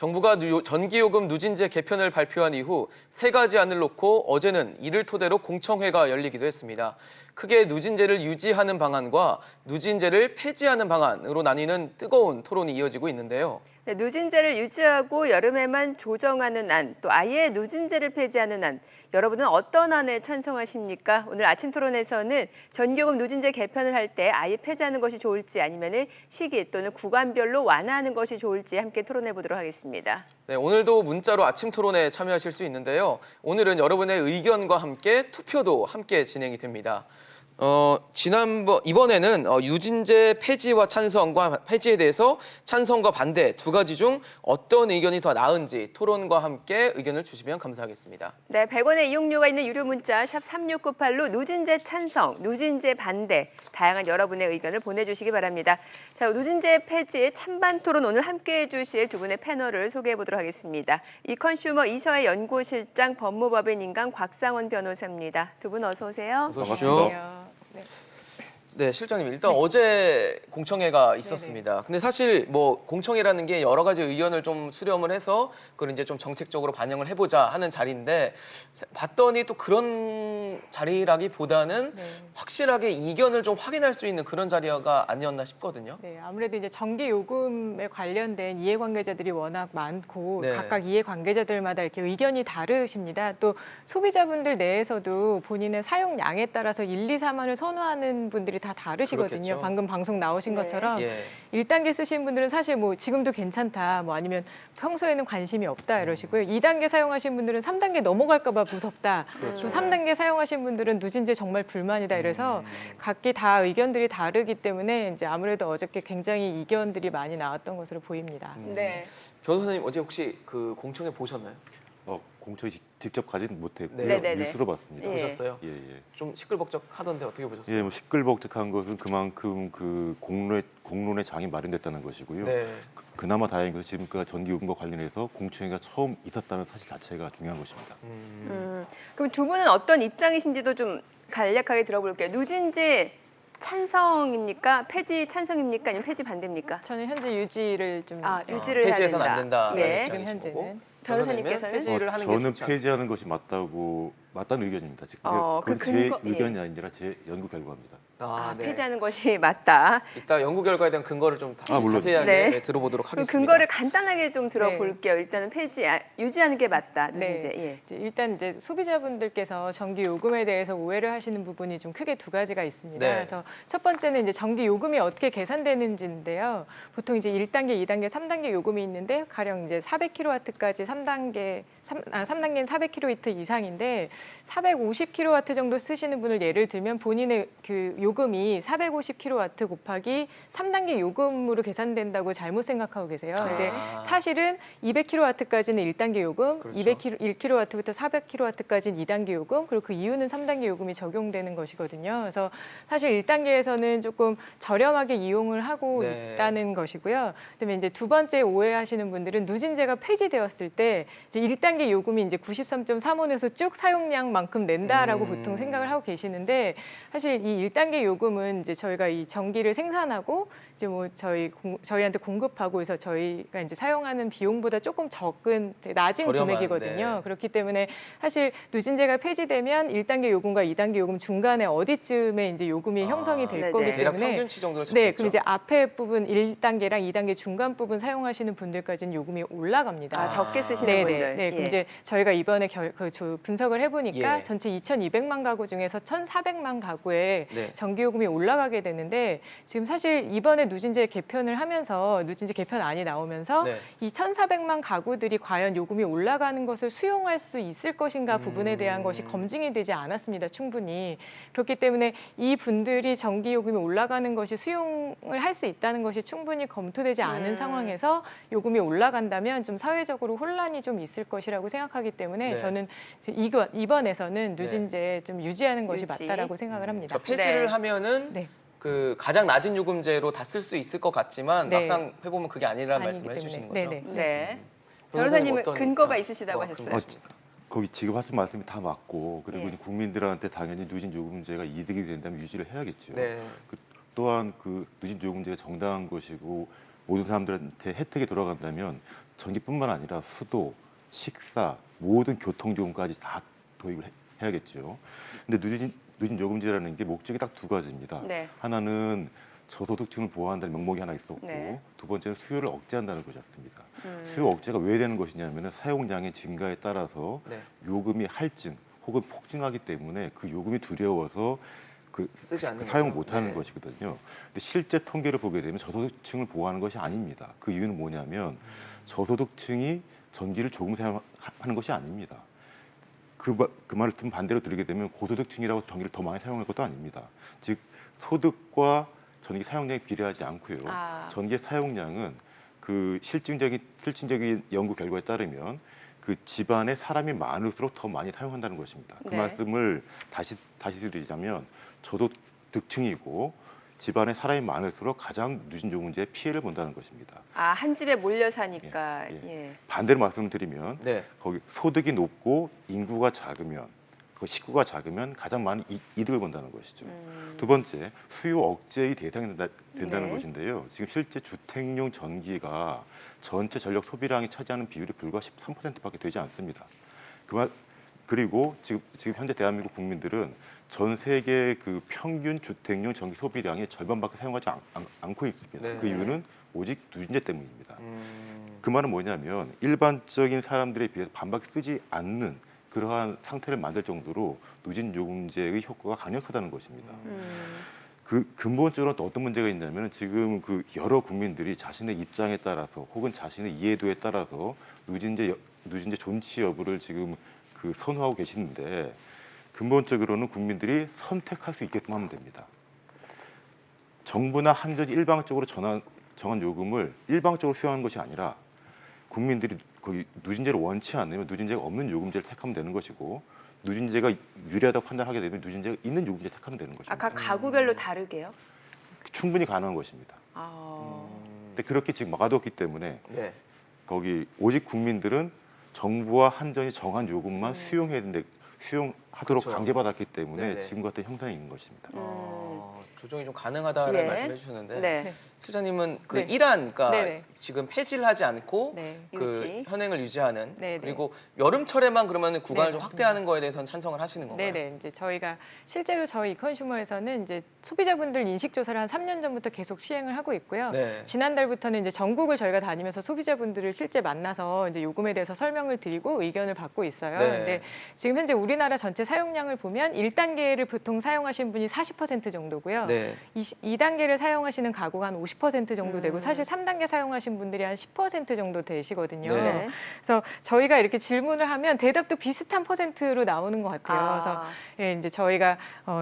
정부가 전기요금 누진제 개편을 발표한 이후 세 가지 안을 놓고 어제는 이를 토대로 공청회가 열리기도 했습니다. 크게 누진제를 유지하는 방안과 누진제를 폐지하는 방안으로 나뉘는 뜨거운 토론이 이어지고 있는데요. 네, 누진제를 유지하고 여름에만 조정하는 안, 또 아예 누진제를 폐지하는 안, 여러분은 어떤 안에 찬성하십니까? 오늘 아침 토론에서는 전기요금 누진제 개편을 할 때 아예 폐지하는 것이 좋을지 아니면 시기 또는 구간별로 완화하는 것이 좋을지 함께 토론해 보도록 하겠습니다. 네, 오늘도 문자로 아침 토론에 참여하실 수 있는데요. 오늘은 여러분의 의견과 함께 투표도 함께 진행이 됩니다. 이번에는 누진제 폐지와 찬성과 폐지에 대해서 찬성과 반대 두 가지 중 어떤 의견이 더 나은지 토론과 함께 의견을 주시면 감사하겠습니다. 네, 100원의 이용료가 있는 유료 문자 샵 3698로 누진제 찬성, 누진제 반대 다양한 여러분의 의견을 보내주시기 바랍니다. 자, 누진제 폐지 찬반 토론 오늘 함께해 주실 두 분의 패널을 소개해 보도록 하겠습니다. 이컨슈머 이서해 연구실장 법무법인인강 곽상원 변호사입니다. 두 분 어서 오세요. 어서 오십시오. 네, 실장님 일단 어제 공청회가 있었습니다. 근데 사실 뭐 공청회라는 게 여러 가지 의견을 좀 수렴을 해서 그걸 이제 좀 정책적으로 반영을 해보자 하는 자리인데 봤더니 또 그런 자리라기보다는 확실하게 이견을 좀 확인할 수 있는 그런 자리가 아니었나 싶거든요. 네, 아무래도 이제 전기 요금에 관련된 이해관계자들이 워낙 많고 각각 이해관계자들마다 이렇게 의견이 다르십니다. 또 소비자분들 내에서도 본인의 사용량에 따라서 1, 2, 3안을 선호하는 분들이 다 다르시거든요. 그렇겠죠. 방금 방송 나오신 것처럼 1단계 쓰신 분들은 사실 뭐 지금도 괜찮다, 뭐 아니면 평소에는 관심이 없다 이러시고요. 2단계 사용하신 분들은 3단계 넘어갈까 봐 무섭다. 그렇죠. 3단계 사용하신 분들은 누진제 정말 불만이다 이래서 각기 다 의견들이 다르기 때문에 이제 아무래도 어저께 굉장히 이견들이 많이 나왔던 것으로 보입니다. 네. 변호사님 어제 혹시 그 공청회 보셨나요? 공청회 직접 가지는 못했고요. 네네네. 뉴스로 봤습니다. 예. 보셨어요? 예. 좀 시끌벅적하던데 어떻게 보셨어요? 예, 뭐 시끌벅적한 것은 그만큼 그 공론의 장이 마련됐다는 것이고요. 네. 그나마 다행인 것은 지금까지 전기요금과 관련해서 공청회가 처음 있었다는 사실 자체가 중요한 것입니다. 그럼 두 분은 어떤 입장이신지도 좀 간략하게 들어볼게요. 누진제 찬성입니까? 폐지 찬성입니까? 아니면 폐지 반대입니까? 저는 현재 유지를 좀 유지를 해야 폐지해서는 안 된다. 예. 지금 현재는. 변호사님께서는 폐지를 하는 게 저는 좋지 않나요? 폐지하는 것이 맞다는 의견입니다. 지금 그 그건 제 근거, 의견이 아니라 제 연구 결과입니다. 네. 폐지하는 것이 맞다. 이따 연구 결과에 대한 근거를 좀 물론. 자세하게 들어보도록 그 하겠습니다. 근거를 간단하게 좀 들어볼게요. 일단은 유지하는 게 맞다. 누진제. 예. 일단 이제 소비자분들께서 전기 요금에 대해서 오해를 하시는 부분이 좀 크게 두 가지가 있습니다. 네. 그래서 첫 번째는 이제 전기 요금이 어떻게 계산되는지인데요. 보통 이제 1단계, 2단계, 3단계 요금이 있는데 가령 이제 400kW까지 3단계는 400kW 이상인데 450kW 정도 쓰시는 분을 예를 들면 본인의 그 요금이 450kW 곱하기 3단계 요금으로 계산된다고 잘못 생각하고 계세요. 근데 사실은 200kW까지는 1단계 요금, 그렇죠. 201kW부터 400kW까지는 2단계 요금, 그리고 그 이후는 3단계 요금이 적용되는 것이거든요. 그래서 사실 1단계에서는 조금 저렴하게 이용을 하고 있다는 것이고요. 그다음에 이제 두 번째 오해하시는 분들은 누진제가 폐지되었을 때 이제 1단계 요금이 이제 93.3원에서 쭉 사용량만큼 낸다라고 보통 생각을 하고 계시는데 사실 이 1단계 요금은 이제 저희가 이 전기를 생산하고 이제 뭐 저희한테 공급하고 해서 저희가 이제 사용하는 비용보다 조금 적은 낮은 저렴한, 금액이거든요. 그렇기 때문에 사실 누진제가 폐지되면 1단계 요금과 2단계 요금 중간에 어디쯤에 이제 요금이 형성이 될 거기 대략 때문에 평균치 정도를 잡겠죠. 그럼 이제 앞에 부분 1단계랑 2단계 중간 부분 사용하시는 분들까지는 요금이 올라갑니다. 적게 쓰시는 분들. 네, 그럼 이제 저희가 이번에 분석을 해보니까 예. 전체 2,200만 가구 중에서 1,400만 가구에 네. 전기요금이 올라가게 되는데 지금 사실 이번에 누진제 개편을 하면서 누진제 개편안이 나오면서 이 1,400만 가구들이 과연 요금이 올라가는 것을 수용할 수 있을 것인가 부분에 대한 것이 검증이 되지 않았습니다. 충분히. 그렇기 때문에 이 분들이 전기요금이 올라가는 것이 수용을 할 수 있다는 것이 충분히 검토되지 않은 상황에서 요금이 올라간다면 좀 사회적으로 혼란이 좀 있을 것이라고 생각하기 때문에 저는 이번에서는 누진제 좀 유지하는 것이 맞다라고 생각을 합니다. 폐지를 하면은 그 가장 낮은 요금제로 다 쓸 수 있을 것 같지만 막상 해보면 그게 아니라는 말씀을 해주시는 거죠. 네. 변호사님은 근거가 있으시다고 하셨어요. 거기 지금 하신 말씀이 다 맞고 그리고 국민들한테 당연히 누진 요금제가 이득이 된다면 유지를 해야겠죠. 또한 그 누진 요금제가 정당한 것이고 모든 사람들한테 혜택이 돌아간다면 전기뿐만 아니라 수도, 식사, 모든 교통요금까지 다 도입을 해야겠죠. 근데 누진 요금제라는 게 목적이 딱 두 가지입니다. 네. 하나는 저소득층을 보호한다는 명목이 하나 있었고 네. 두 번째는 수요를 억제한다는 것이었습니다. 수요 억제가 왜 되는 것이냐면 사용량의 증가에 따라서 네. 요금이 할증 혹은 폭증하기 때문에 그 요금이 두려워서 쓰지 않는 사용 거죠. 못하는 네. 것이거든요. 근데 실제 통계를 보게 되면 저소득층을 보호하는 것이 아닙니다. 그 이유는 뭐냐면 저소득층이 전기를 조금 사용하는 것이 아닙니다. 그 말을 좀 반대로 들으게 되면 고소득층이라고 전기를 더 많이 사용할 것도 아닙니다. 즉 소득과 전기 사용량이 비례하지 않고요. 전기 사용량은 그 실증적인 연구 결과에 따르면 그 집안에 사람이 많을수록 더 많이 사용한다는 것입니다. 그 네. 말씀을 다시 드리자면 저소득층이고 집안에 사람이 많을수록 가장 누진 요금제의 피해를 본다는 것입니다. 한 집에 몰려 사니까. 예. 반대로 말씀드리면 네. 거기 소득이 높고 인구가 작으면 그 식구가 작으면 가장 많은 이득을 본다는 것이죠. 두 번째, 수요 억제의 대상이 된다는 네. 것인데요. 지금 실제 주택용 전기가 전체 전력 소비량이 차지하는 비율이 불과 13%밖에 되지 않습니다. 그리고 지금 현재 대한민국 국민들은 전 세계 그 평균 주택용 전기 소비량의 절반밖에 사용하지 않고 있습니다. 네. 그 이유는 오직 누진제 때문입니다. 그 말은 뭐냐면 일반적인 사람들에 비해서 반밖에 쓰지 않는 그러한 상태를 만들 정도로 누진 요금제의 효과가 강력하다는 것입니다. 그 근본적으로 또 어떤 문제가 있냐면 지금 그 여러 국민들이 자신의 입장에 따라서 혹은 자신의 이해도에 따라서 누진제 존치 여부를 지금 그 선호하고 계시는데 근본적으로는 국민들이 선택할 수 있게끔 하면 됩니다. 정부나 한전이 일방적으로 정한 요금을 일방적으로 수용하는 것이 아니라 국민들이 거기 누진제를 원치 않으면 누진제가 없는 요금제를 택하면 되는 것이고 누진제가 유리하다고 판단하게 되면 누진제가 있는 요금제를 택하면 되는 것입니다. 각 가구별로 다르게요? 충분히 가능한 것입니다. 근데 그렇게 지금 막아뒀기 때문에 네. 거기 오직 국민들은 정부와 한전이 정한 요금만 수용해야 되는데 수용하도록 그렇죠. 강제받았기 때문에 네네. 지금 같은 형상이 있는 것입니다. 조정이 좀 가능하다는 예. 말씀해 주셨는데 네. 실장님은 그 네. 일한, 그러니까 네네. 지금 폐지를 하지 않고 네. 그 유지. 현행을 유지하는 네네. 그리고 여름철에만 그러면 구간을 네, 좀 맞습니다. 확대하는 거에 대해서는 찬성을 하시는 건가요? 네네. 이제 저희가 실제로 저희 이컨슈머에서는 이제 소비자분들 인식 조사를 한 3년 전부터 계속 시행을 하고 있고요. 네. 지난달부터는 이제 전국을 저희가 다니면서 소비자분들을 실제 만나서 이제 요금에 대해서 설명을 드리고 의견을 받고 있어요. 네. 근데 지금 현재 우리나라 전체 사용량을 보면 1단계를 보통 사용하신 분이 40% 정도고요. 네. 2단계를 사용하시는 가구가 한 50% 정도 되고 사실 3단계 사용하신 분들이 한 10% 정도 되시거든요. 네. 그래서 저희가 이렇게 질문을 하면 대답도 비슷한 퍼센트로 나오는 것 같아요. 그래서 예, 이제 저희가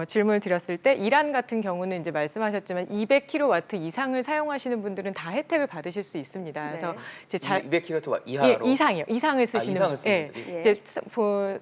질문을 드렸을 때 이란 같은 경우는 이제 말씀하셨지만 200kW 이상을 사용하시는 분들은 다 혜택을 받으실 수 있습니다. 그래서 이제 200kW 이하로 이상이요. 이상을 쓰시는 이상을 쓰는 분들이. 이제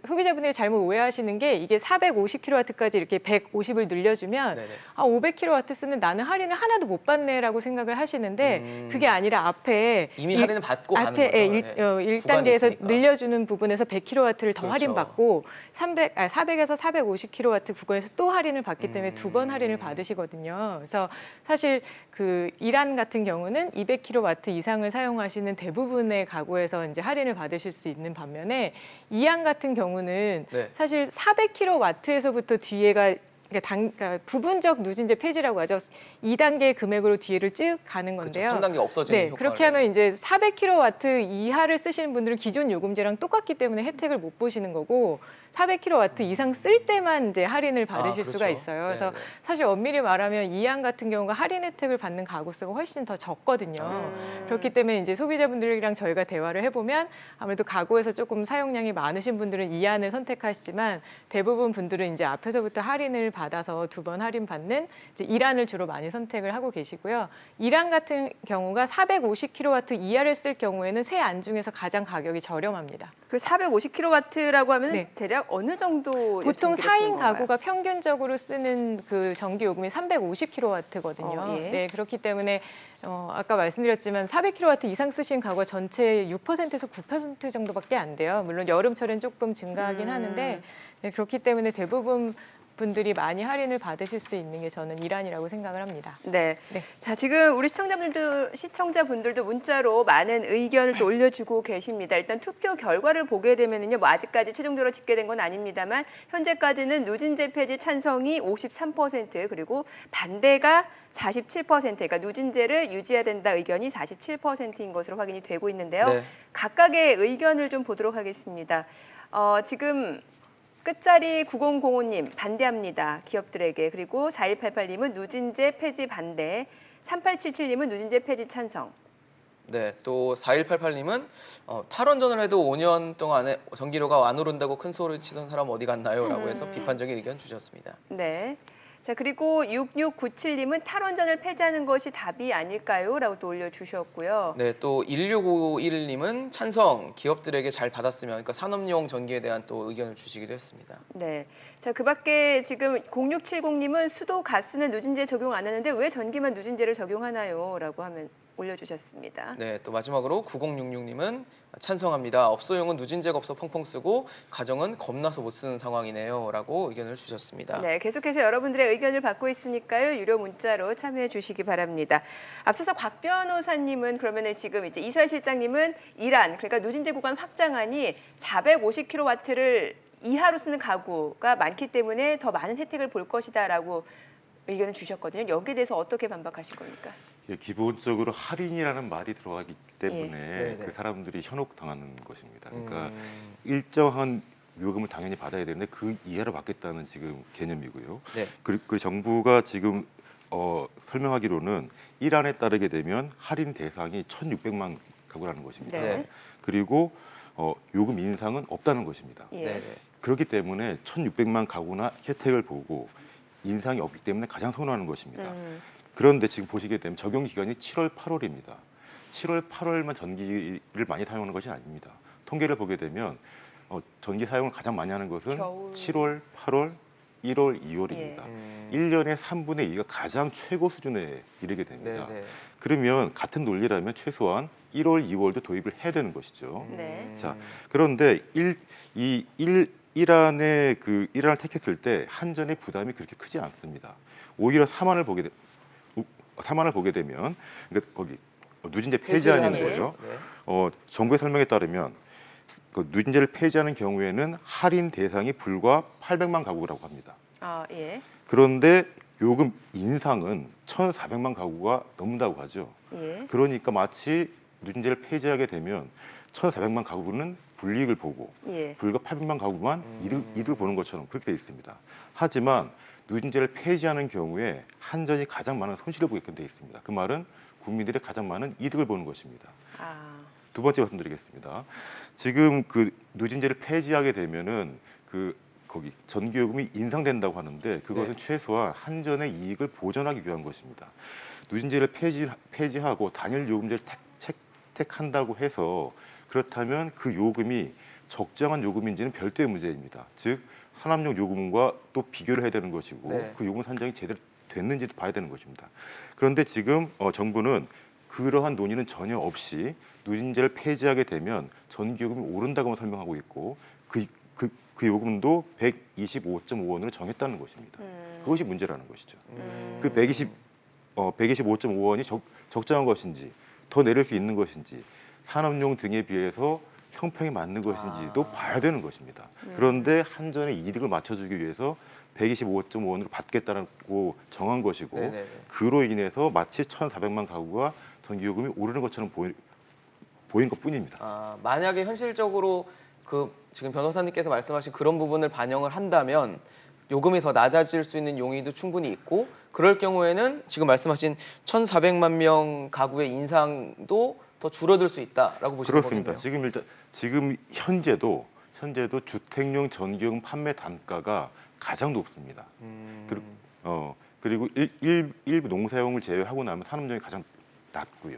소비자분들이 잘못 오해하시는 게 이게 450kW까지 이렇게 150을 늘려주면 네네. 500kW 쓰는 나는 할인을 하나도 못 받네라고 생각을 하시는데 그게 아니라 앞에 이미 할인을 받고 가는 앞에 거죠. 네. 1단계에서 있으니까. 늘려주는 부분에서 100kW를 더 그렇죠. 할인받고 400에서 450kW 구간에서 또 할인을 받기 때문에 두 번 할인을 받으시거든요. 그래서 사실 그 이란 같은 경우는 200kW 이상을 사용하시는 대부분의 가구에서 이제 할인을 받으실 수 있는 반면에 이안 같은 경우는 네. 사실 400kW에서부터 뒤에가 그러니까 부분적 누진제 폐지라고 하죠. 2단계 금액으로 뒤를 쭉 가는 건데요. 그렇죠. 3단계 없어지는 네, 효과를. 그렇게 하면 이제 400kW 이하를 쓰시는 분들은 기존 요금제랑 똑같기 때문에 혜택을 못 보시는 거고 400kW 이상 쓸 때만 이제 할인을 받으실 그렇죠. 수가 있어요. 그래서 네네. 사실 엄밀히 말하면 이안 같은 경우가 할인 혜택을 받는 가구 수가 훨씬 더 적거든요. 그렇기 때문에 이제 소비자분들이랑 저희가 대화를 해보면 아무래도 가구에서 조금 사용량이 많으신 분들은 이안을 선택하시지만 대부분 분들은 이제 앞에서부터 할인을 받아서 두 번 할인 받는 이제 이란을 주로 많이 선택을 하고 계시고요. 이란 같은 경우가 450kW 이하를 쓸 경우에는 새 안 중에서 가장 가격이 저렴합니다. 그 450kW라고 하면 네. 대략 어느 정도 보통 전기를 쓰는 4인 건가요? 가구가 평균적으로 쓰는 그 전기 요금이 350kW거든요. 예. 네, 그렇기 때문에 아까 말씀드렸지만 400kW 이상 쓰신 가구가 전체 6%에서 9% 정도밖에 안 돼요. 물론 여름철엔 조금 증가하긴 하는데 네, 그렇기 때문에 대부분 분들이 많이 할인을 받으실 수 있는 게 저는 일환이라고 생각을 합니다. 네. 네. 자, 지금 우리 시청자분들도 문자로 많은 의견을 또 올려주고 계십니다. 일단 투표 결과를 보게 되면은요, 뭐 아직까지 최종적으로 집계된 건 아닙니다만 현재까지는 누진제 폐지 찬성이 53% 그리고 반대가 47%, 그러니까 누진제를 유지해야 된다 의견이 47%인 것으로 확인이 되고 있는데요. 네. 각각의 의견을 좀 보도록 하겠습니다. 지금 끝자리 9005님 반대합니다. 기업들에게. 그리고 4188님은 누진제 폐지 반대, 3877님은 누진제 폐지 찬성. 네, 또 4188님은 탈원전을 해도 5년 동안에 전기료가 안 오른다고 큰 소리 치던 사람 어디 갔나요? 라고 해서 비판적인 의견 주셨습니다. 네. 자, 그리고 6697님은 탈원전을 폐지하는 것이 답이 아닐까요? 라고 또 올려주셨고요. 네, 또 1651님은 찬성, 기업들에게 잘 받았으면, 그러니까 산업용 전기에 대한 또 의견을 주시기도 했습니다. 네. 자, 그 밖에 지금 0670님은 수도 가스는 누진제 적용 안 하는데 왜 전기만 누진제를 적용하나요? 라고 하면 올려주셨습니다. 네, 또 마지막으로 9066님은 찬성합니다. 업소용은 누진제가 없어 펑펑 쓰고 가정은 겁나서 못 쓰는 상황이네요. 라고 의견을 주셨습니다. 네, 계속해서 여러분들의 의견을 받고 있으니까요. 유료 문자로 참여해 주시기 바랍니다. 앞서서 곽 변호사님은 그러면 지금 이제 이서혜 실장님은 이란, 그러니까 누진제 구간 확장안이 450kW를 이하로 쓰는 가구가 많기 때문에 더 많은 혜택을 볼 것이다라고 의견을 주셨거든요. 여기에 대해서 어떻게 반박하실 겁니까? 예, 기본적으로 할인이라는 말이 들어가기 때문에 네네. 그 사람들이 현혹당하는 것입니다. 그러니까 일정한 요금을 당연히 받아야 되는데 그 이하로 받겠다는 지금 개념이고요. 네. 그 정부가 지금 설명하기로는 이란에 따르게 되면 할인 대상이 1,600만 가구라는 것입니다. 네. 그리고 요금 인상은 없다는 것입니다. 예. 네, 네. 그렇기 때문에 1,600만 가구나 혜택을 보고 인상이 없기 때문에 가장 선호하는 것입니다. 그런데 지금 보시게 되면 적용 기간이 7월, 8월입니다. 7월, 8월만 전기를 많이 사용하는 것이 아닙니다. 통계를 보게 되면 전기 사용을 가장 많이 하는 것은 겨울. 7월, 8월, 1월, 2월입니다. 1년에 3분의 2가 가장 최고 수준에 이르게 됩니다. 네, 네. 그러면 같은 논리라면 최소한 1월, 2월도 도입을 해야 되는 것이죠. 네. 자, 그런데 이란을 택했을 때 한전의 부담이 그렇게 크지 않습니다. 오히려 사만을 보게 되면 그러니까 거기 누진제 폐지하는 폐지하는 거죠. 네. 정부의 설명에 따르면 그 누진제를 폐지하는 경우에는 할인 대상이 불과 800만 가구라고 합니다. 아, 예. 그런데 요금 인상은 1,400만 가구가 넘는다고 하죠. 예. 그러니까 마치 누진제를 폐지하게 되면 1,400만 가구는 불이익을 보고 예. 불과 800만 가구만 이득을 보는 것처럼 그렇게 되어 있습니다. 하지만 누진제를 폐지하는 경우에 한전이 가장 많은 손실을 보게끔 되어 있습니다. 그 말은 국민들의 가장 많은 이득을 보는 것입니다. 아. 두 번째 말씀드리겠습니다. 지금 그 누진제를 폐지하게 되면은 거기 전기요금이 인상된다고 하는데 그것은 네. 최소한 한전의 이익을 보전하기 위한 것입니다. 누진제를 폐지하고 단일 요금제를 택한다고 해서 그렇다면 그 요금이 적정한 요금인지는 별도의 문제입니다. 즉 산업용 요금과 또 비교를 해야 되는 것이고 네. 그 요금 산정이 제대로 됐는지도 봐야 되는 것입니다. 그런데 지금 정부는 그러한 논의는 전혀 없이 누진제를 폐지하게 되면 전기요금이 오른다고만 설명하고 있고 그 요금도 125.5원으로 정했다는 것입니다. 그것이 문제라는 것이죠. 그 125.5원이 적정한 것인지 더 내릴 수 있는 것인지 산업용 등에 비해서 형평에 맞는 것인지도 봐야 되는 것입니다. 그런데 한전의 이득을 맞춰주기 위해서 125.5원으로 받겠다고 정한 것이고 네네네. 그로 인해서 마치 1,400만 가구가 전기요금이 오르는 것처럼 보인 것뿐입니다. 만약에 현실적으로 지금 변호사님께서 말씀하신 그런 부분을 반영을 한다면 요금이 더 낮아질 수 있는 용의도 충분히 있고 그럴 경우에는 지금 말씀하신 1,400만 명 가구의 인상도 더 줄어들 수 있다라고 보시는 그렇습니다. 거겠네요. 지금 현재도 주택용 전기요금 판매 단가가 가장 높습니다. 그리고 일부 농사용을 제외하고 나면 산업용이 가장 낮고요.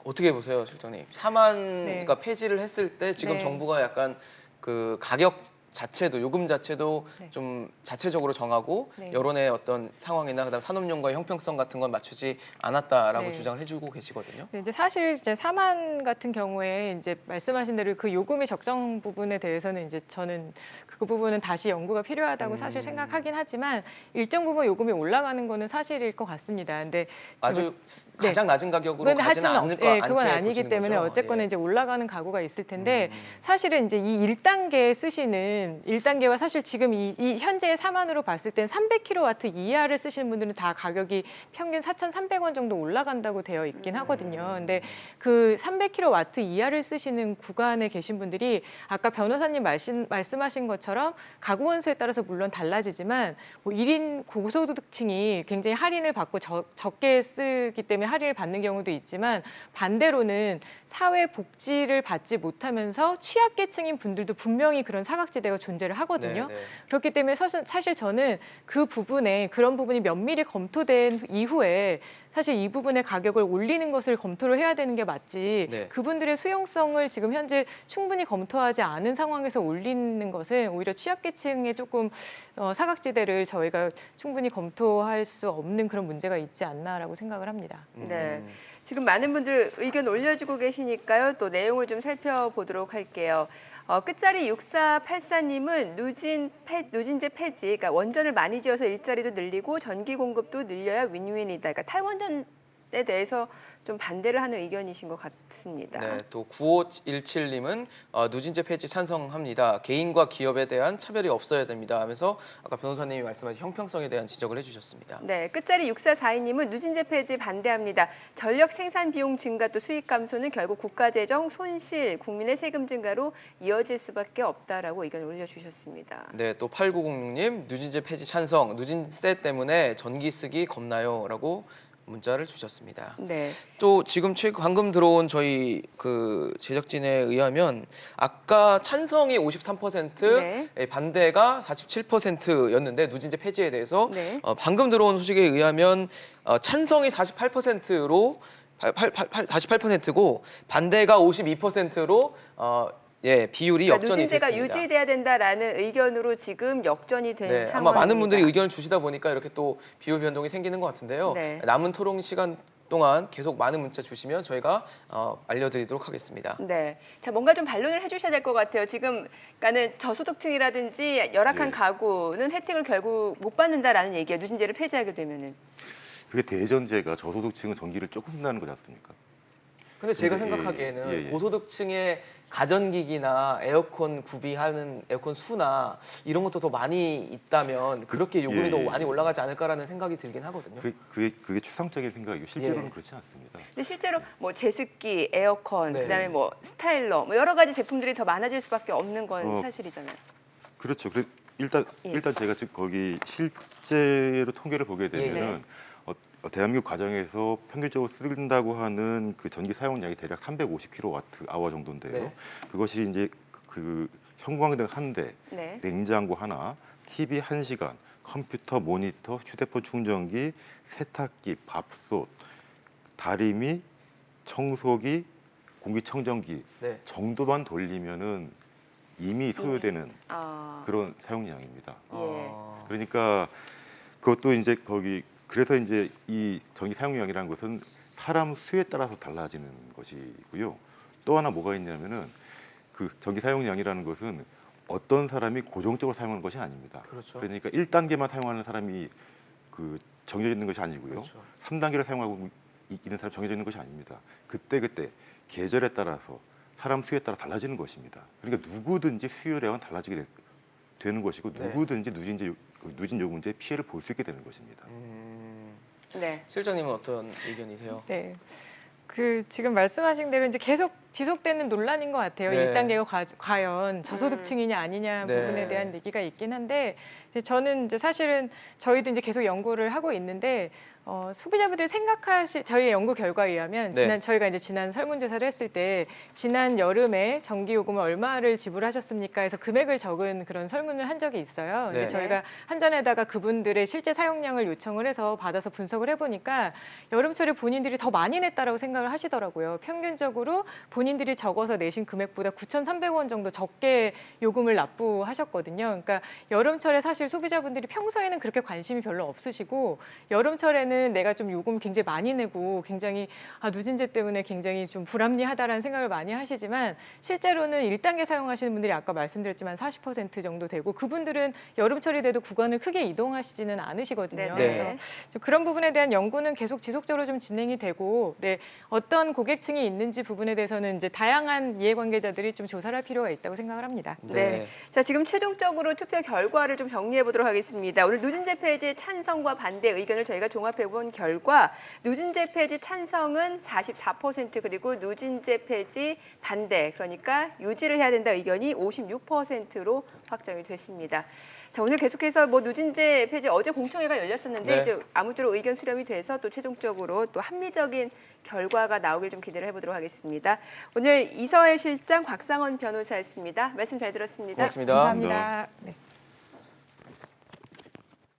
어떻게 보세요, 실장님? 사만 네. 그러니까 폐지를 했을 때 지금 네. 정부가 약간 그 가격 자체도 요금 자체도 네. 좀 자체적으로 정하고 네. 여론의 어떤 상황이나 그다음 산업용과의 형평성 같은 건 맞추지 않았다라고 네. 주장을 해주고 계시거든요. 네, 이제 사실 이제 사만 같은 경우에 이제 말씀하신 대로 그 요금의 적정 부분에 대해서는 이제 저는 그 부분은 다시 연구가 필요하다고 사실 생각하긴 하지만 일정 부분 요금이 올라가는 거는 사실일 것 같습니다. 근데 아주 네. 가장 낮은 가격으로 그건 가지는 하지는 않을 거 네, 그건 않게 아니기 보시는 때문에 거죠? 어쨌거나 예. 이제 올라가는 각오가 있을 텐데 사실은 이제 이 1단계 쓰시는 1단계와 사실 지금 이 현재 4만으로 봤을 땐 300kW 이하를 쓰시는 분들은 다 가격이 평균 4,300원 정도 올라간다고 되어 있긴 하거든요. 근데 그 300kW 이하를 쓰시는 구간에 계신 분들이 아까 변호사님 말씀하신 것처럼 가구 원수에 따라서 물론 달라지지만 뭐 1인 고소득층이 굉장히 할인을 받고 적게 쓰기 때문에 할인을 받는 경우도 있지만 반대로는 사회 복지를 받지 못하면서 취약계층인 분들도 분명히 그런 사각지대가 존재를 하거든요. 네, 네. 그렇기 때문에 사실 저는 그 부분에 그런 부분이 면밀히 검토된 이후에 사실 이 부분의 가격을 올리는 것을 검토를 해야 되는 게 맞지 네. 그분들의 수용성을 지금 현재 충분히 검토하지 않은 상황에서 올리는 것은 오히려 취약계층의 조금 사각지대를 저희가 충분히 검토할 수 없는 그런 문제가 있지 않나라고 생각을 합니다. 네. 지금 많은 분들 의견 올려주고 계시니까요. 또 내용을 좀 살펴보도록 할게요. 끝자리 6484님은 누진제 폐지, 그러니까 원전을 많이 지어서 일자리도 늘리고 전기 공급도 늘려야 윈윈이다. 그러니까 탈원전에 대해서 좀 반대를 하는 의견이신 것 같습니다. 네, 또 9517님은 누진제 폐지 찬성합니다. 개인과 기업에 대한 차별이 없어야 됩니다 하면서 아까 변호사님이 말씀하신 형평성에 대한 지적을 해주셨습니다. 네, 끝자리 6442님은 누진제 폐지 반대합니다. 전력 생산 비용 증가 또 수익 감소는 결국 국가 재정 손실, 국민의 세금 증가로 이어질 수밖에 없다라고 의견을 올려주셨습니다. 네, 또 8906님 누진제 폐지 찬성. 누진세 때문에 전기 쓰기 겁나요라고 문자를 주셨습니다. 네. 또 지금 방금 들어온 저희 그 제작진에 의하면 아까 찬성이 53%, 네. 반대가 47%였는데 누진제 폐지에 대해서 네. 방금 들어온 소식에 의하면 찬성이 48%로 48%고 반대가 52%로 비율이 그러니까 역전이 누진제가 됐습니다. 유지돼야 된다라는 의견으로 지금 역전이 된 네, 상황입니다. 아마 많은 분들이 의견을 주시다 보니까 이렇게 또 비율 변동이 생기는 것 같은데요. 네. 남은 토론 시간 동안 계속 많은 문자 주시면 저희가 알려드리도록 하겠습니다. 네, 자 뭔가 좀 반론을 해주셔야 될 것 같아요. 지금 그러니까는 저소득층이라든지 열악한 예. 가구는 혜택을 결국 못 받는다라는 얘기예요. 누진제를 폐지하게 되면은. 그게 대전제가 저소득층은 전기를 조금 쓴다는 거지 않습니까? 근데 제가 예, 생각하기에는 예, 예. 고소득층의 가전기기나 에어컨 구비하는 에어컨 수나 이런 것도 더 많이 있다면 그렇게 요금이 예, 더 예. 많이 올라가지 않을까라는 생각이 들긴 하거든요. 그게 추상적인 생각이고 실제로는 예. 그렇지 않습니다. 근데 실제로 뭐 제습기, 에어컨, 네. 그다음에 뭐 스타일러, 뭐 여러 가지 제품들이 더 많아질 수밖에 없는 건 사실이잖아요. 그렇죠. 예. 일단 제가 지금 거기 실제로 통계를 보게 되면은 대한민국 가정에서 평균적으로 쓴다고 하는 그 전기 사용량이 대략 350kWh 정도인데요. 네. 그것이 이제 그 형광등 한 대, 네. 냉장고 하나, TV 1시간, 컴퓨터, 모니터, 휴대폰 충전기, 세탁기, 밥솥, 다리미, 청소기, 공기청정기 네. 정도만 돌리면은 이미 소요되는 아, 그런 사용량입니다. 예. 그러니까 그것도 이제 그래서 이제 이 전기 사용량이라는 것은 사람 수에 따라서 달라지는 것이고요. 또 하나 뭐가 있냐면은 그 전기 사용량이라는 것은 어떤 사람이 고정적으로 사용하는 것이 아닙니다. 그렇죠. 그러니까 1단계만 사용하는 사람이 그 정해져 있는 것이 아니고요. 그렇죠. 3단계를 사용하고 있는 사람이 정해져 있는 것이 아닙니다. 그때 계절에 따라서 사람 수에 따라 달라지는 것입니다. 그러니까 누구든지 수요량은 달라지게 되는 것이고 네. 누구든지 누진 요금제의 피해를 볼 수 있게 되는 것입니다. 네. 실장님은 어떤 의견이세요? 네. 그 지금 말씀하신 대로 이제 계속 지속되는 논란인 것 같아요. 네. 1단계가 과연 저소득층이냐 아니냐 네. 부분에 대한 얘기가 있긴 한데 이제 저는 이제 사실은 저희도 이제 계속 연구를 하고 있는데 소비자분들이 저희의 연구 결과에 의하면 네. 저희가 이제 지난 설문조사를 했을 때 지난 여름에 전기요금을 얼마를 지불하셨습니까 해서 금액을 적은 그런 설문을 한 적이 있어요. 근데 네. 저희가 한전에다가 그분들의 실제 사용량을 요청을 해서 받아서 분석을 해보니까 여름철에 본인들이 더 많이 냈다라고 생각을 하시더라고요. 평균적으로 본인들이 적어서 내신 금액보다 9,300원 정도 적게 요금을 납부하셨거든요. 그러니까 여름철에 사실 소비자분들이 평소에는 그렇게 관심이 별로 없으시고 여름철에는 내가 좀 요금 굉장히 많이 내고 굉장히 누진제 때문에 굉장히 좀 불합리하다라는 생각을 많이 하시지만 실제로는 1단계 사용하시는 분들이 아까 말씀드렸지만 40% 정도 되고 그분들은 여름철이 돼도 구간을 크게 이동하시지는 않으시거든요. 네. 그래서 좀 그런 부분에 대한 연구는 계속 지속적으로 좀 진행이 되고 어떤 고객층이 있는지 부분에 대해서는 이제 다양한 이해관계자들이 좀 조사를 할 필요가 있다고 생각을 합니다. 네. 자, 지금 최종적으로 투표 결과를 좀 정리해 보도록 하겠습니다. 오늘 누진제 폐지 찬성과 반대 의견을 저희가 종합해 본 결과 누진제 폐지 찬성은 44% 그리고 누진제 폐지 반대 그러니까 유지를 해야 된다 의견이 56%로 확정이 됐습니다. 자, 오늘 계속해서 누진제 폐지 어제 공청회가 열렸었는데 네. 이제 아무쪼록 의견 수렴이 돼서 또 최종적으로 또 합리적인 결과가 나오길 좀 기대를 해보도록 하겠습니다. 오늘 이서해 실장 곽상원 변호사였습니다. 말씀 잘 들었습니다. 고맙습니다. 감사합니다. 네.